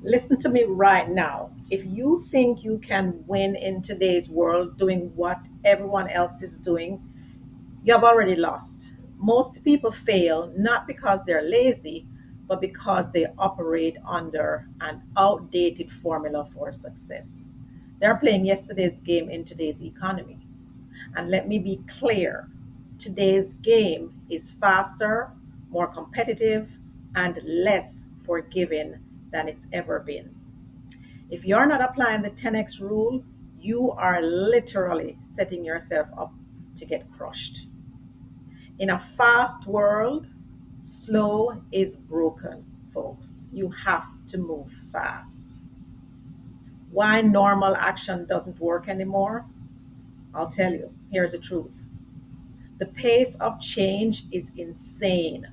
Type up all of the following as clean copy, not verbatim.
Listen to me right now. If you think you can win in today's world doing what everyone else is doing, you have already lost. Most people fail not because they're lazy, but because they operate under an outdated formula for success. They're playing yesterday's game in today's economy. And let me be clear, today's game is faster, more competitive, and less forgiving than it's ever been. If you're not applying the 10x rule, you are literally setting yourself up to get crushed. In a fast world, slow is broken, folks. You have to move fast. Why normal action doesn't work anymore? I'll tell you. Here's the truth. The pace of change is insane.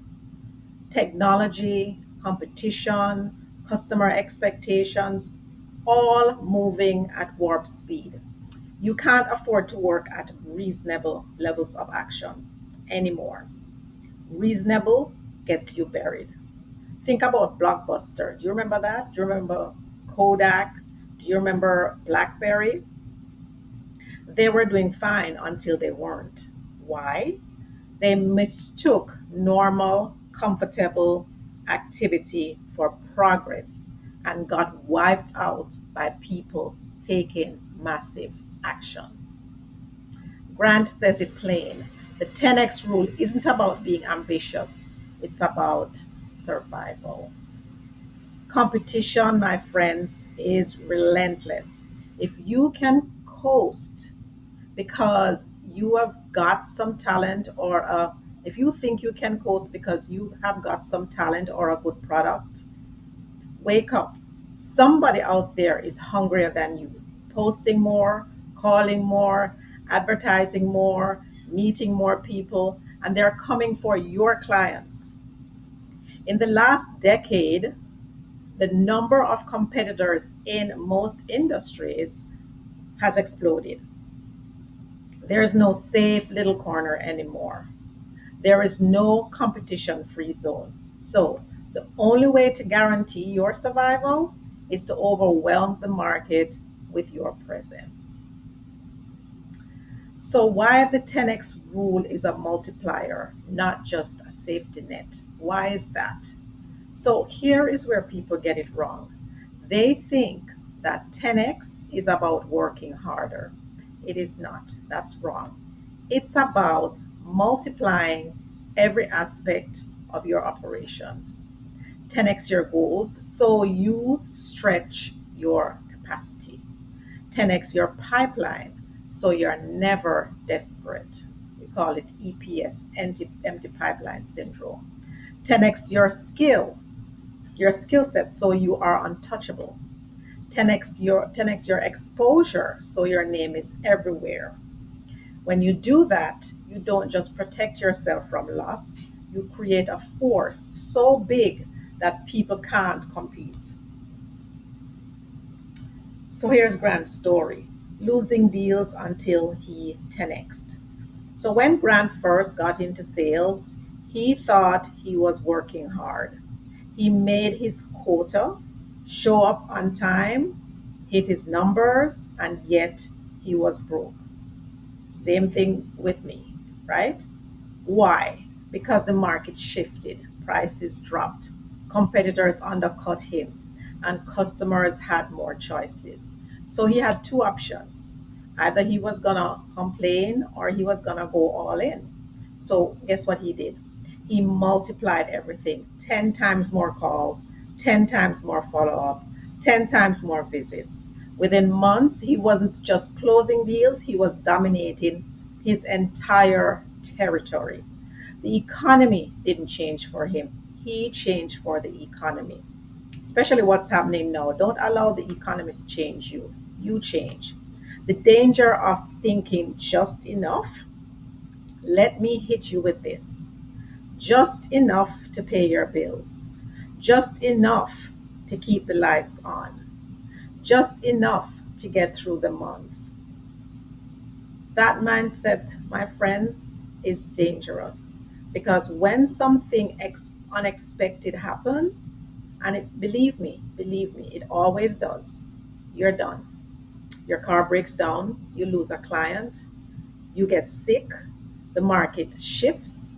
Technology, competition, customer expectations, all moving at warp speed. You can't afford to work at reasonable levels of action anymore. Reasonable gets you buried. Think about Blockbuster. Do you remember that? Do you remember Kodak? Do you remember BlackBerry? They were doing fine until they weren't. Why? They mistook normal, comfortable activity for progress and got wiped out by people taking massive action. Grant says it plain. The 10x rule isn't about being ambitious, it's about survival. Competition, my friends, is relentless. If you can coast because you have got some talent if you think you can coast because you have got some talent or a good product, wake up. Somebody out there is hungrier than you, posting more, calling more, advertising more, meeting more people, and they're coming for your clients. In the last decade, the number of competitors in most industries has exploded. There is no safe little corner anymore. There is no competition free zone. So, the only way to guarantee your survival is to overwhelm the market with your presence. So, why the 10x rule is a multiplier, not just a safety net? Why is that? So, here is where people get it wrong. They think that 10x is about working harder. It is not. That's wrong. It's about multiplying every aspect of your operation. 10x your goals so you stretch your capacity. 10x your pipeline so you're never desperate. We call it EPS, empty pipeline syndrome. 10x your skill set so you are untouchable. 10x your exposure so your name is everywhere. When you do that, you don't just protect yourself from loss, you create a force so big that people can't compete. So here's Grant's story, losing deals until he 10xed. So when Grant first got into sales, he thought he was working hard. He made his quota, show up on time, hit his numbers, and yet he was broke. Same thing with me, right? Why? Because the market shifted, prices dropped, competitors undercut him, and customers had more choices. So he had two options. Either he was going to complain or he was going to go all in. So guess what he did? He multiplied everything 10 times more calls, 10 times more follow up, 10 times more visits. Within months, he wasn't just closing deals, he was dominating his entire territory. The economy didn't change for him, he changed for the economy. Especially what's happening now. Don't allow the economy to change you. You change. The danger of thinking just enough, let me hit you with this. Just enough to pay your bills, just enough to keep the lights on, just enough to get through the month. That mindset, my friends, is dangerous because when something unexpected happens And believe me, it always does. You're done. Your car breaks down, you lose a client, you get sick, the market shifts.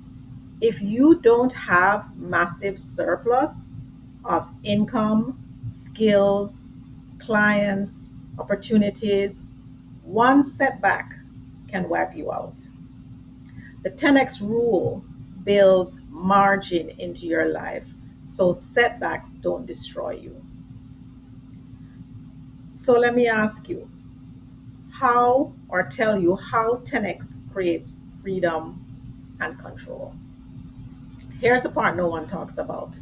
If you don't have massive surplus of income, skills, clients, opportunities, one setback can wipe you out. The 10x rule builds margin into your life so setbacks don't destroy you. So let me ask you how, or tell you how 10x creates freedom and control. Here's the part no one talks about.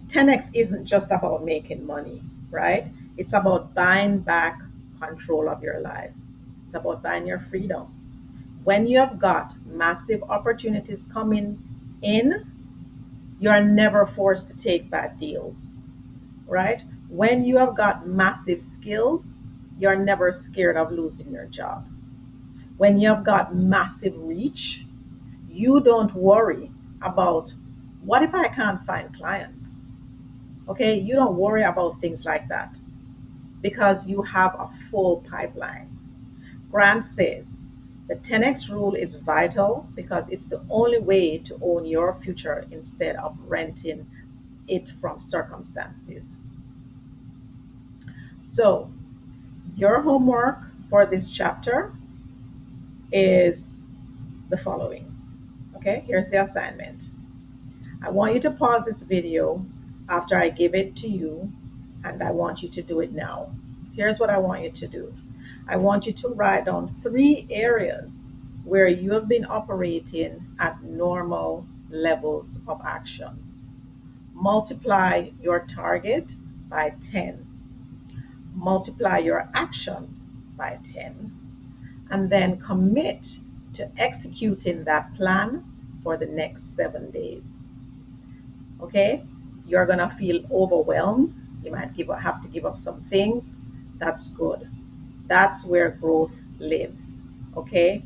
10x isn't just about making money, right? It's about buying back control of your life. It's about buying your freedom. When you have got massive opportunities coming in, you're never forced to take bad deals, right? When you have got massive skills, you're never scared of losing your job. When you have got massive reach, you don't worry about what if I can't find clients? Okay, you don't worry about things like that because you have a full pipeline. Grant says the 10x rule is vital because it's the only way to own your future instead of renting it from circumstances. So, your homework for this chapter is the following. Okay, here's the assignment. I want you to pause this video after I give it to you, and I want you to do it now. Here's what I want you to do. I want you to write down 3 areas where you have been operating at normal levels of action. Multiply your target by 10. Multiply your action by 10. And then commit to executing that plan for the next 7 days. Okay? You're going to feel overwhelmed. You might have to give up some things. That's good. That's where growth lives. Okay?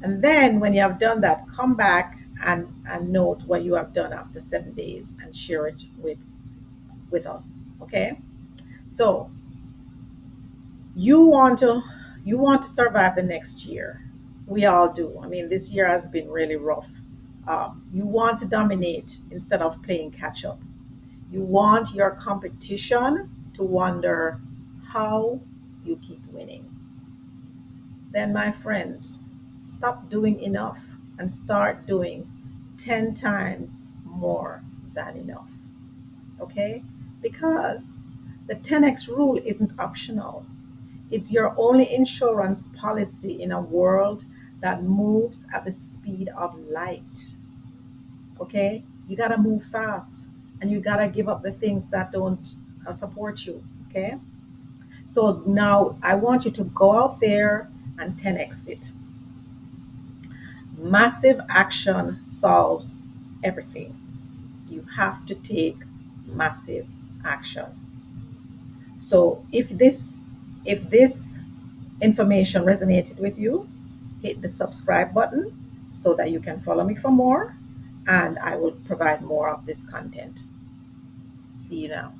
And then when you have done that, come back and note what you have done after 7 days and share it with us. Okay? So you want to survive the next year. We all do. I mean, this year has been really rough. You want to dominate instead of playing catch up. You want your competition to wonder how you keep winning. Then, my friends, stop doing enough and start doing 10 times more than enough. Okay? Because the 10x rule isn't optional. It's your only insurance policy in a world that moves at the speed of light. Okay? You got to move fast and you got to give up the things that don't support you. Okay? So now I want you to go out there and 10x it. Massive action solves everything. You have to take massive action. So if this information resonated with you, hit the subscribe button so that you can follow me for more, and I will provide more of this content. See you now.